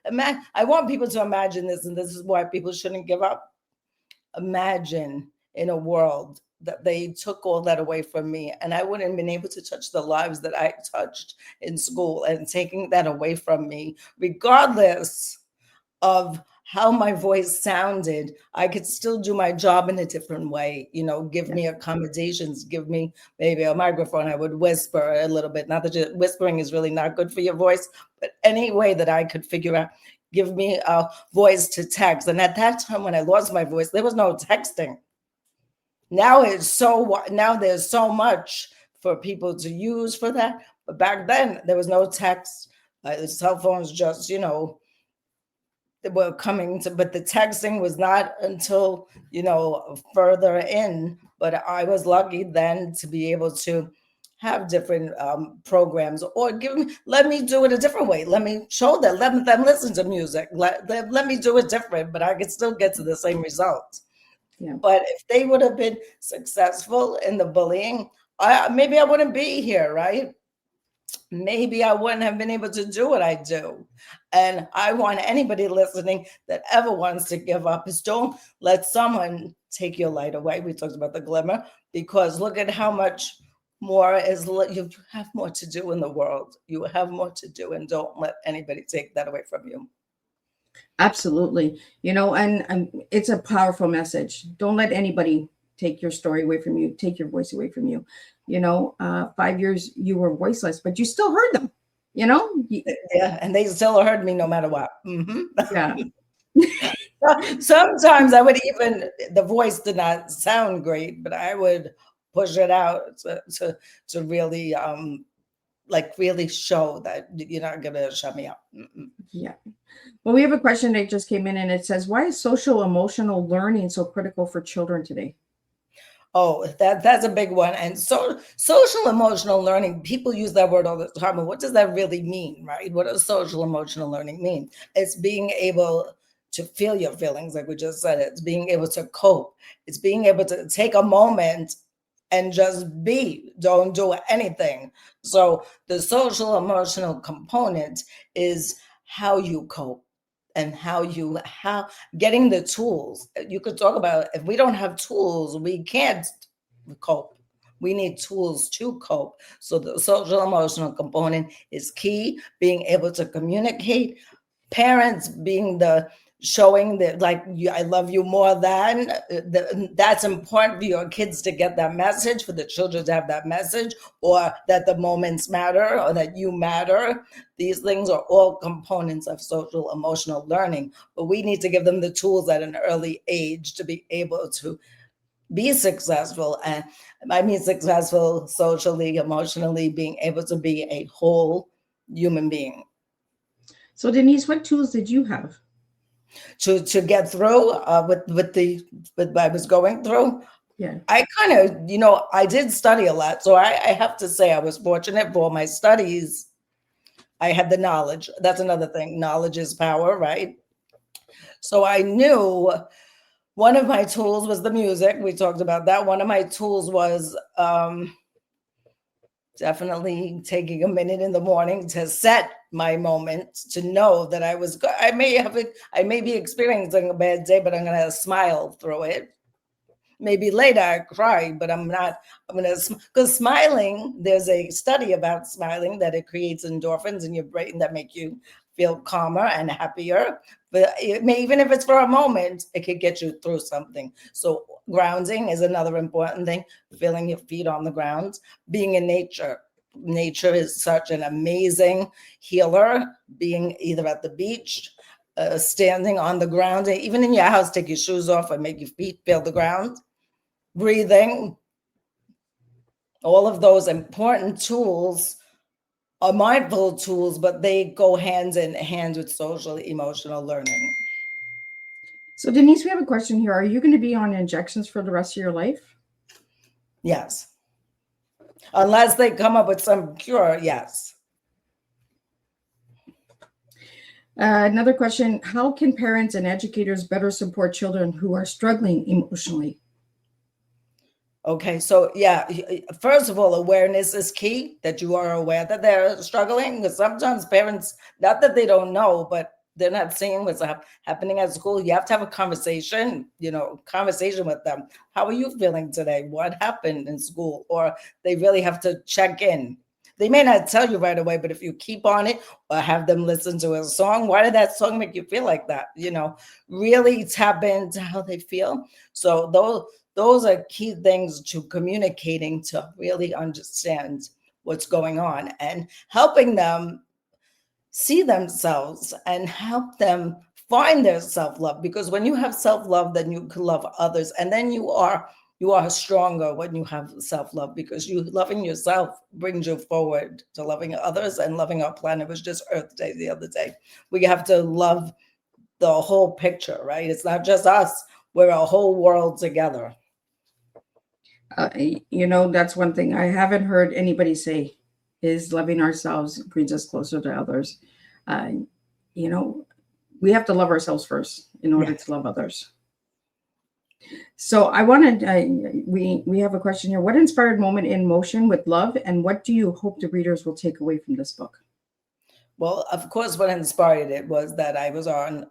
I want people to imagine this, and this is why people shouldn't give up. Imagine in a world that they took all that away from me, and I wouldn't have been able to touch the lives that I touched in school, and taking that away from me, regardless of how my voice sounded, I could still do my job in a different way. Give me accommodations, give me maybe a microphone. I would whisper a little bit. Not that whispering is really not good for your voice, but any way that I could figure out, give me a voice to text. And at that time when I lost my voice, there was no texting. Now there's so much for people to use for that. But back then there was no text. The cell phones just, they were coming to, but the texting was not until, further in. But I was lucky then to be able to have different programs, or let me do it a different way. Let me show them, let them listen to music. Let me do it different, but I could still get to the same result. Yeah. But if they would have been successful in the bullying, maybe I wouldn't be here, right? Maybe I wouldn't have been able to do what I do. And I want anybody listening that ever wants to give up is, don't let someone take your light away. We talked about the glimmer, because look at how much more you have more to do in the world. You have more to do, and don't let anybody take that away from you. Absolutely. And it's a powerful message. Don't let anybody take your story away from you, take your voice away from you. 5 years you were voiceless, but you still heard them, Yeah, and they still heard me no matter what. Mm-hmm. Yeah. Sometimes the voice did not sound great, but I would push it out to really really show that you're not gonna shut me up. Mm-mm. Yeah. Well, we have a question that just came in, and it says, why is social emotional learning so critical for children today? Oh, that's a big one. And so social emotional learning, people use that word all the time. And what does that really mean, right? What does social emotional learning mean? It's being able to feel your feelings, like we just said. It's being able to cope. It's being able to take a moment and just be, don't do anything. So the social emotional component is how you cope, and how getting the tools. You could talk about, if we don't have tools, we can't cope. We need tools to cope. So the social emotional component is key. Being able to communicate, parents being showing that, I love you more than, that's important for your kids to get that message, for the children to have that message, or that the moments matter, or that you matter. These things are all components of social emotional learning, but we need to give them the tools at an early age to be able to be successful. And I mean successful socially, emotionally, being able to be a whole human being. So Denise, what tools did you have to get through with what I was going through? Yeah, I kind of, I did study a lot. So I have to say I was fortunate for my studies. I had the knowledge. That's another thing. Knowledge is power, right? So I knew one of my tools was the music. We talked about that. One of my tools was definitely taking a minute in the morning to set my moment, to know that I was good. I may be experiencing a bad day, but I'm going to smile through it. Maybe later I cry, but I'm going to, because smiling, there's a study about smiling that it creates endorphins in your brain that make you feel calmer and happier. But even if it's for a moment, it could get you through something. So grounding is another important thing, feeling your feet on the ground, being in nature. Nature is such an amazing healer, being either at the beach, standing on the ground. Even in your house, take your shoes off and make your feet feel the ground. Breathing. All of those important tools are mindful tools, but they go hand in hand with social emotional learning. So Denise, we have a question here. Are you going to be on injections for the rest of your life? Yes. Unless they come up with some cure, yes. Another question, how can parents and educators better support children who are struggling emotionally? Okay, so yeah, first of all, awareness is key, that you are aware that they're struggling. Because sometimes parents, not that they don't know, but they're not seeing what's happening at school. You have to have a conversation, conversation with them. How are you feeling today? What happened in school? Or they really have to check in. They may not tell you right away, but if you keep on it or have them listen to a song, why did that song make you feel like that? Really tap into how they feel. So those are key things to communicating, to really understand what's going on and helping them see themselves and help them find their self-love. Because when you have self-love, then you can love others. And then you are stronger when you have self-love, because you loving yourself brings you forward to loving others and loving our planet. It was just Earth Day the other day. We have to love the whole picture, right? It's not just us. We're a whole world together. That's one thing I haven't heard anybody say is loving ourselves brings us closer to others. We have to love ourselves first in order to love others. So I wanted, we have a question here. What inspired moment in motion with love, and what do you hope the readers will take away from this book? Well, of course, what inspired it was that I was on,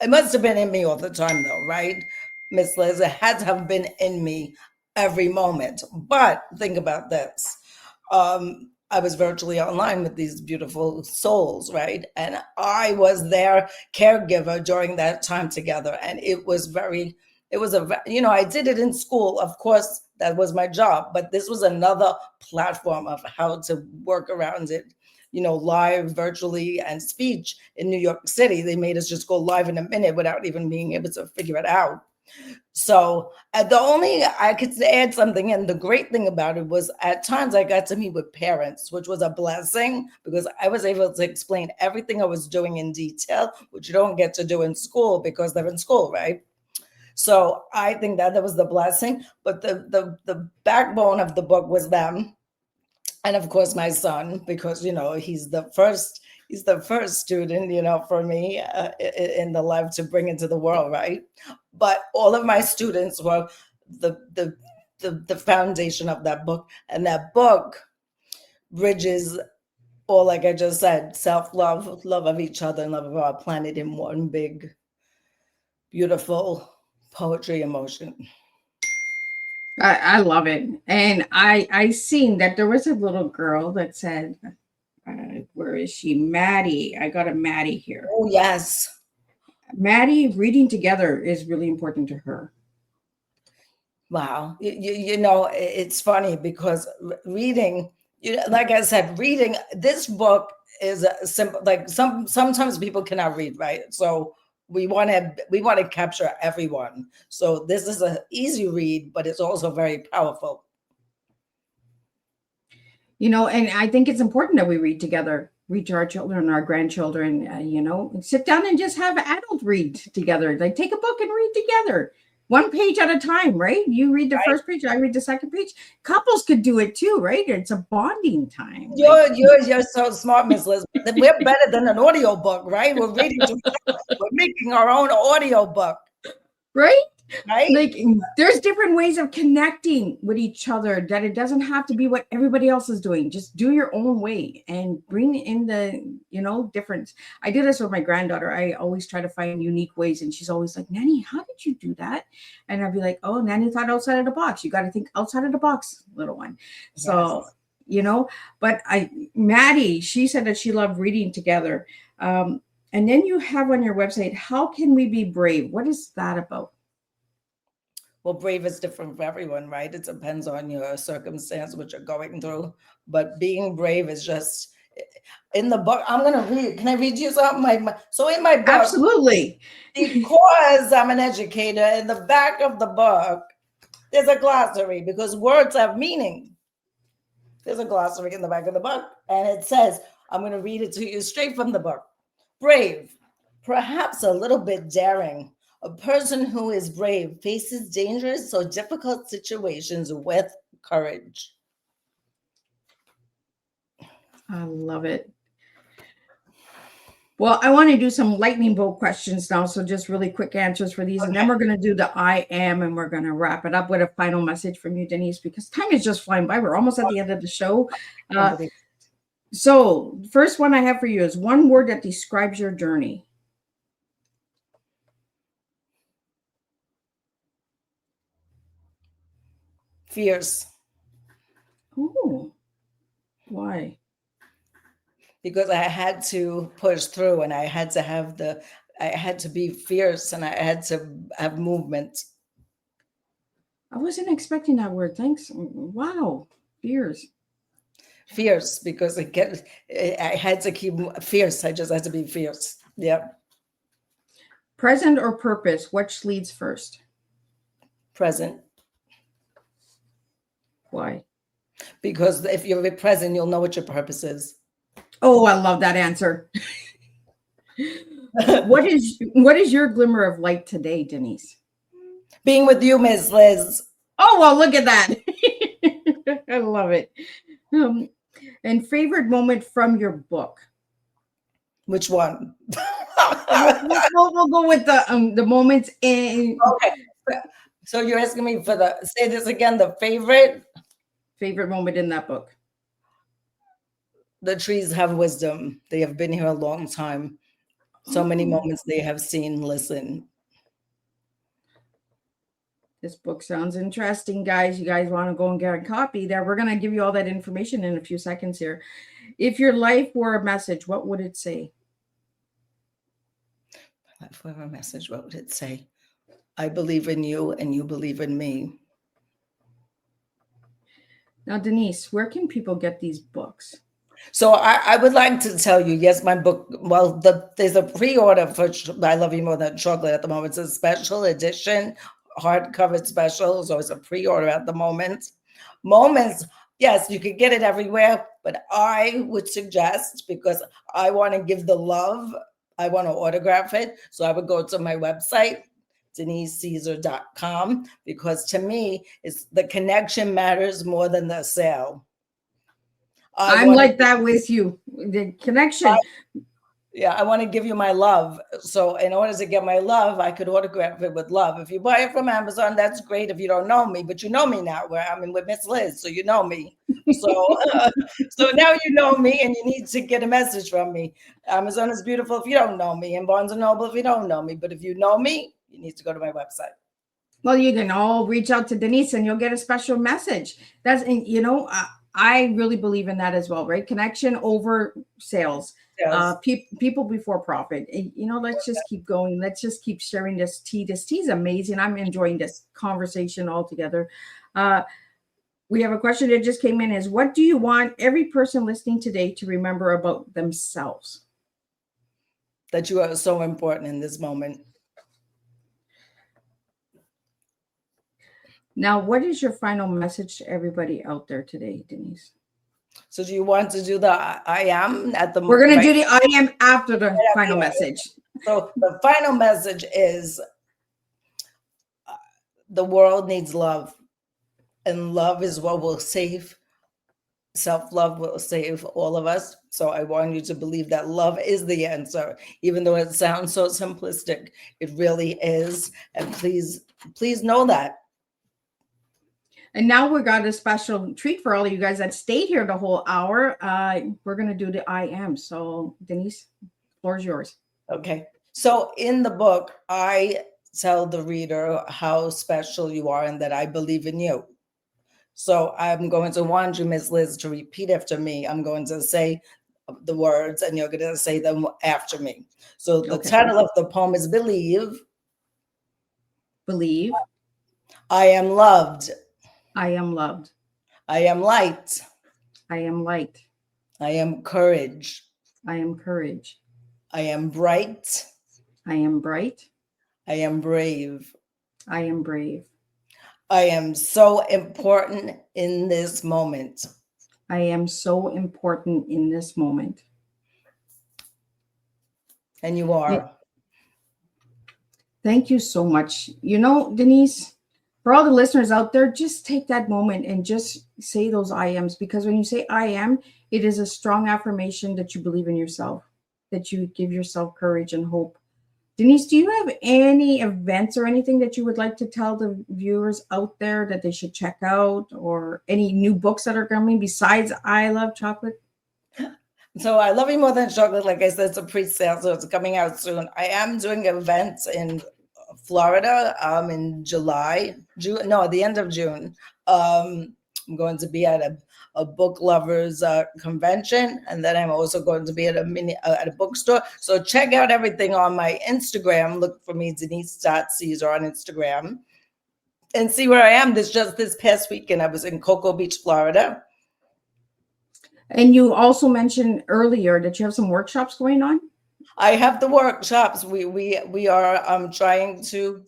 it must have been in me all the time though, right? Miss Liz, it had to have been in me every moment. But think about this. I was virtually online with these beautiful souls, right? And I was their caregiver during that time together. And I did it in school. Of course, that was my job, but this was another platform of how to work around it, live, virtually, and speech in New York City. They made us just go live in a minute without even being able to figure it out. So I could add something in. The great thing about it was at times I got to meet with parents, which was a blessing, because I was able to explain everything I was doing in detail, which you don't get to do in school because they're in school, right? So I think that was the blessing. But the backbone of the book was them. And of course, my son, because, he's the first student, for me in the life to bring into the world, right? But all of my students were the foundation of that book. And that book bridges all, like I just said, self-love, love of each other, and love of our planet in one big, beautiful poetry emotion. I love it. And I seen that there was a little girl that said, where is she? Maddie. I got a Maddie here. Oh, yes. Maddie, reading together is really important to her. Wow. It's funny because reading, like I said, reading this book is a simple, like sometimes people cannot read, right? So we want to capture everyone. So this is an easy read, but it's also very powerful. And I think it's important that we read together, read to our children and our grandchildren, sit down and just have adult read together. Like take a book and read together. One page at a time, right? You read the first page, I read the second page. Couples could do it too, right? It's a bonding time. You're so smart, Miss Liz. We're better than an audio book, right? We're reading to each other. We're making our own audio book. Right? Right? Like there's different ways of connecting with each other, that it doesn't have to be what everybody else is doing. Just do your own way and bring in the, difference. I did this with my granddaughter. I always try to find unique ways. And she's always like, Nanny, how did you do that? And I'd be like, oh, Nanny thought outside of the box. You got to think outside of the box, little one. So, but Maddie, she said that she loved reading together. And then you have on your website, how can we be brave? What is that about? Well, brave is different for everyone, right? It depends on your circumstance, what you're going through. But being brave is just, in the book, I'm going to read. Can I read you something? So in my book, Absolutely. because I'm an educator, in the back of the book, there's a glossary because words have meaning. There's a glossary in the back of the book, and it says, I'm going to read it to you straight from the book. Brave, perhaps a little bit daring. A person who is brave faces dangerous or difficult situations with courage. I love it. Well, I want to do some lightning bolt questions now. So just really quick answers for these. Okay. And then we're going to do the I am, and we're going to wrap it up with a final message from you, Denise, because time is just flying by. We're almost at the end of the show. So first one I have for you is one word that describes your journey. Fierce. Oh, why? Because I had to push through, and I had to be fierce, and I had to have movement. I wasn't expecting that word. Thanks. Wow. Fierce. Fierce, because I had to keep fierce. I just had to be fierce. Yeah. Present or purpose? Which leads first? Present. Why? Because if you're present, you'll know what your purpose is. Oh, I love that answer. What is your glimmer of light today, Denise? Being with you, Miss Liz. Oh, well, look at that. I love it. And favorite moment from your book? Which one? We'll go with the moments in. Okay. So you're asking me for say this again, the favorite moment in that book. The trees have wisdom. They have been here a long time. So many moments they have seen, listen. This book sounds interesting, guys. You guys want to go and get a copy there. We're going to give you all that information in a few seconds here. If your life were a message, what would it say? My life were a message, what would it say? I believe in you and you believe in me. Now, Denise, where can people get these books? So I would like to tell you, yes, my book, well, there's a pre-order for I Love You More Than Chocolate at the moment. It's a special edition, hardcover special, so it's a pre-order at the moment. Moments, yes, you could get it everywhere, but I would suggest, because I want to give the love, I want to autograph it, so I would go to my website, denisecesare.com, because to me, it's the connection matters more than the sale. I'm like that with you. The connection. I want to give you my love. So in order to get my love, I could autograph it with love. If you buy it from Amazon, that's great if you don't know me, but you know me now, where I'm in with Miss Liz, so you know me. So, so now you know me, and you need to get a message from me. Amazon is beautiful if you don't know me, and Barnes & Noble if you don't know me. But if you know me, you need to go to my website. Well, you can all reach out to Denise, and you'll get a special message. That's, I really believe in that as well, right? Connection over sales. Yes. People before profit. Let's just keep going. Let's just keep sharing this tea. This tea is amazing. I'm enjoying this conversation altogether. We have a question that just came in is, what do you want every person listening today to remember about themselves? That you are so important in this moment. Now, what is your final message to everybody out there today, Denise? So do you want to do the I am at the moment? We're going to do the I am after the final message. So the final message is the world needs love, and love is what will save. Self-love will save all of us. So I want you to believe that love is the answer, even though it sounds so simplistic. It really is. And please know that. And now we got a special treat for all of you guys that stayed here the whole hour. We're going to do the I am. So Denise, the floor is yours. Okay. So in the book, I tell the reader how special you are and that I believe in you. So I'm going to want you, Ms. Liz, to repeat after me. I'm going to say the words and you're going to say them after me. So the title of the poem is Believe. Believe. I am loved. I am loved. I am light. I am light. I am courage. I am courage. I am bright. I am bright. I am brave. I am brave. I am so important in this moment. I am so important in this moment. And you are. Thank you so much. You know, Denise, for all the listeners out there, just take that moment and just say those I ams, because when you say I am, it is a strong affirmation that you believe in yourself, that you give yourself courage and hope. Denise, do you have any events or anything that you would like to tell the viewers out there that they should check out, or any new books that are coming besides I Love Chocolate? So I Love You More Than Chocolate, like I said, it's a pre-sale, so it's coming out soon. I am doing events in Florida in the end of June. I'm going to be at a book lovers convention, and then I'm also going to be at a bookstore. So check out everything on my Instagram. Look for me, Denise.Cesare on Instagram, and see where I am. This past weekend, I was in Cocoa Beach, Florida. And you also mentioned earlier that you have some workshops going on. I have the workshops. We are trying to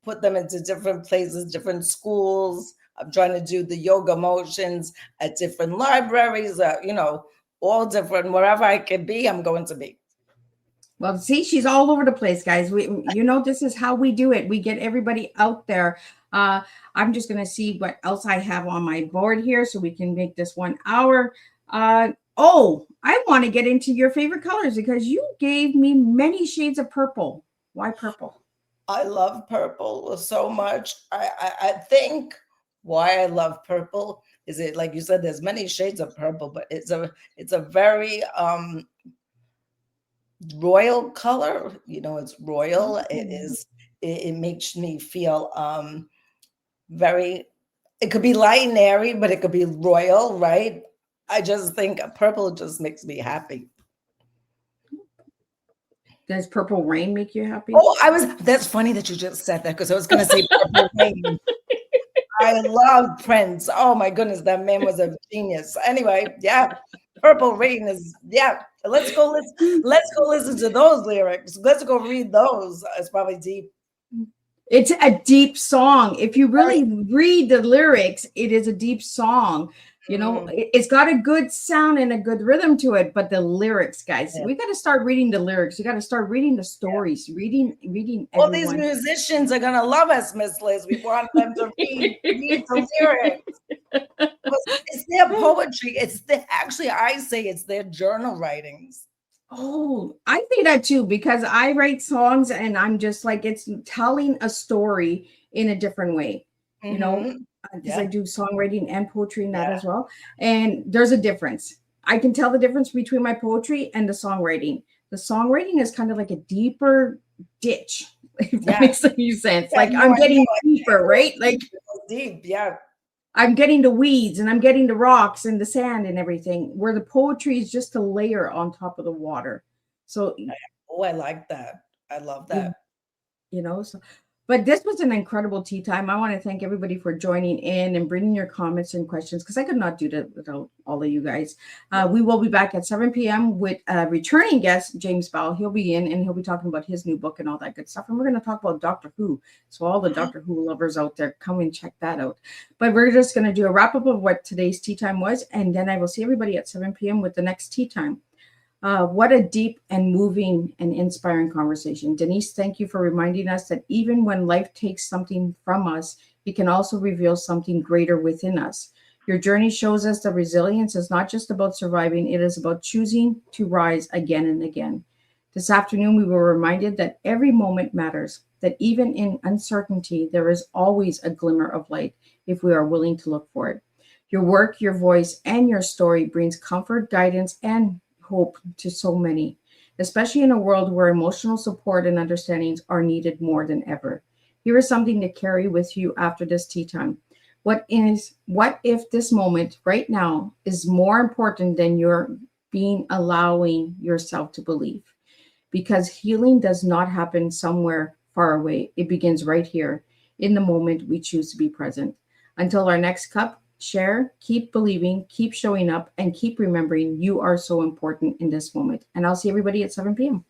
put them into different places, different schools. I'm trying to do the yoga motions at different libraries, all different. Wherever I can be, I'm going to be. Well, see, she's all over the place, guys. This is how we do it. We get everybody out there. I'm just going to see what else I have on my board here so we can make this 1 hour. I want to get into your favorite colors, because you gave me many shades of purple. Why purple? I love purple so much. I think why I love purple is, it, like you said, there's many shades of purple, but it's a very royal color. It's royal. It makes me feel it could be light and airy, but it could be royal, right? I just think purple just makes me happy. Does Purple Rain make you happy? That's funny that you just said that, because I was going to say Purple Rain. I love Prince. Oh my goodness, that man was a genius. Anyway, yeah, Purple Rain is, yeah. Let's go listen to those lyrics. Let's go read those. It's probably deep. It's a deep song. If you really read the lyrics, it is a deep song. It's got a good sound and a good rhythm to it, but the lyrics, guys, we got to start reading the lyrics. You got to start reading the stories, reading everyone. All these musicians are going to love us, Miss Liz. We want them to read the lyrics. It's their poetry. I say it's their journal writings. Oh, I say that too, because I write songs and I'm just like, it's telling a story in a different way, because I do songwriting and poetry in that as well. And there's a difference. I can tell the difference between my poetry and the songwriting. The songwriting is kind of like a deeper ditch, if that makes any sense. I'm getting deeper, right? Like deep, yeah. I'm getting the weeds and I'm getting the rocks and the sand and everything, where the poetry is just a layer on top of the water. So, I like that. I love that. But this was an incredible tea time. I want to thank everybody for joining in and bringing your comments and questions, because I could not do that without all of you guys. We will be back at 7 p.m. with a returning guest, James Bowell. He'll be in and he'll be talking about his new book and all that good stuff. And we're going to talk about Doctor Who. So all the Doctor Who lovers out there, come and check that out. But we're just going to do a wrap up of what today's tea time was. And then I will see everybody at 7 p.m. with the next tea time. What a deep and moving and inspiring conversation. Denise, thank you for reminding us that even when life takes something from us, it can also reveal something greater within us. Your journey shows us that resilience is not just about surviving, it is about choosing to rise again and again. This afternoon, we were reminded that every moment matters, that even in uncertainty, there is always a glimmer of light if we are willing to look for it. Your work, your voice, and your story brings comfort, guidance, and hope to so many, especially in a world where emotional support and understandings are needed more than ever. Here is something to carry with you after this tea time. What if this moment right now is more important than you're allowing yourself to believe? Because healing does not happen somewhere far away. It begins right here in the moment we choose to be present. Until our next cup, share, keep believing, keep showing up, and keep remembering you are so important in this moment. And I'll see everybody at 7 p.m.